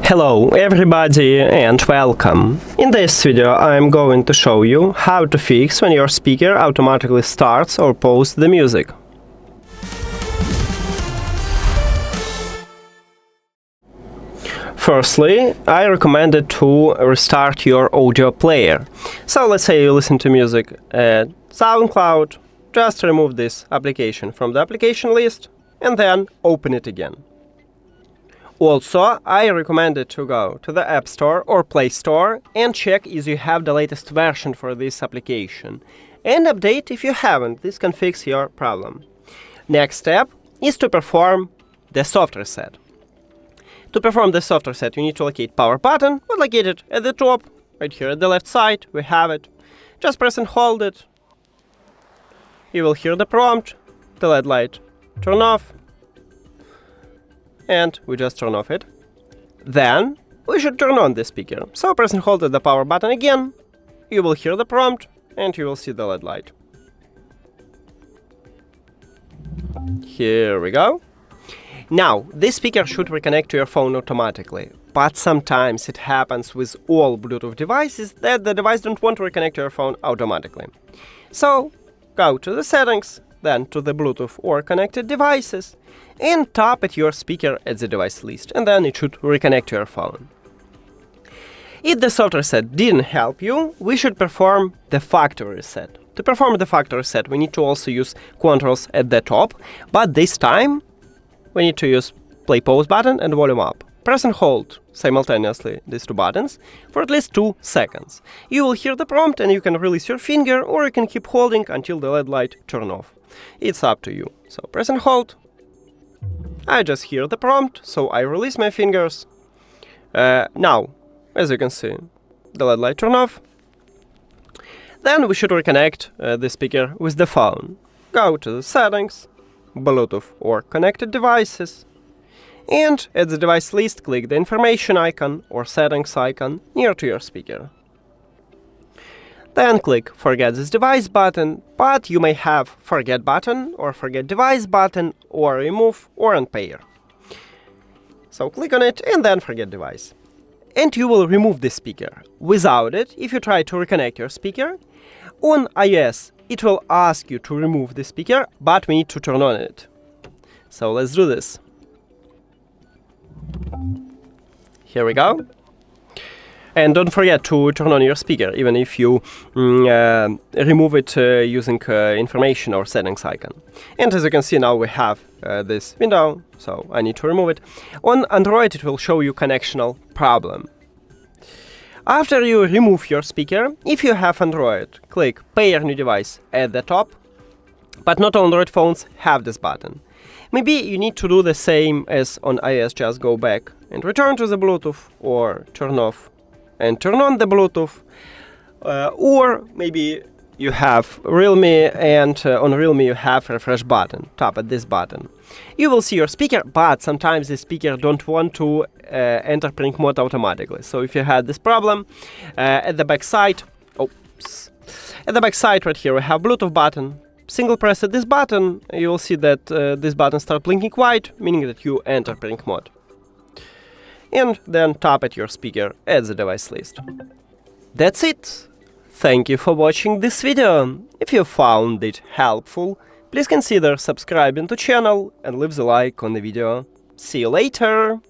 Hello everybody and welcome! In this video I'm going to show you how to fix when your speaker automatically starts or pauses the music. Firstly, I recommend it to restart your audio player. So let's say you listen to music at SoundCloud, just remove this application from the application list and then open it again. Also, I recommend it to go to the App Store or Play Store and check if you have the latest version for this application. And update if you haven't, this can fix your problem. Next step is to perform the soft reset. To perform the soft reset, you need to locate power button, we'll locate it at the top, right here at the left side, we have it. Just press and hold it. You will hear the prompt, the LED light turn off, and we just turn off it. Then we should turn on the speaker. So press and hold the power button again, you will hear the prompt, and you will see the LED light. Here we go. Now, this speaker should reconnect to your phone automatically, but sometimes it happens with all Bluetooth devices that the device don't want to reconnect to your phone automatically. So, go to the settings, then to the Bluetooth or connected devices, and tap at your speaker at the device list, and then it should reconnect to your phone. If the soft reset didn't help you, we should perform the factory reset. To perform the factory reset, we need to also use controls at the top, but this time we need to use play pause button and volume up. Press and hold simultaneously these two buttons for at least 2 seconds. You will hear the prompt and you can release your finger, or you can keep holding until the LED light turn off. It's up to you. So press and hold. I just hear the prompt, so I release my fingers. Now, as you can see, the LED light turn off. Then we should reconnect the speaker with the phone. Go to the settings, Bluetooth or connected devices, and at the device list click the information icon or settings icon near to your speaker. Then click forget this device button, but you may have forget button or forget device button or remove or unpair. So click on it and then forget device. And you will remove the speaker. Without it, if you try to reconnect your speaker, on iOS it will ask you to remove the speaker, but we need to turn on it. So let's do this. Here we go. And don't forget to turn on your speaker, even if you remove it using information or settings icon. And as you can see now we have this window, so I need to remove it. On Android it will show you connectional problem. After you remove your speaker, if you have Android, click Pair New Device at the top, but not all Android phones have this button. Maybe you need to do the same as on iOS, just go back and return to the Bluetooth, or turn off and turn on the Bluetooth, or maybe you have Realme and on Realme you have refresh button, tap at this button. You will see your speaker, but sometimes the speaker don't want to enter pink mode automatically. So if you had this problem, at the back side, right here we have Bluetooth button. Single press at this button, you will see that this button starts blinking white, meaning that you enter pink mode. And then tap at your speaker at the device list. That's it. Thank you for watching this video. If you found it helpful, please consider subscribing to channel and leave the like on the video. See you later!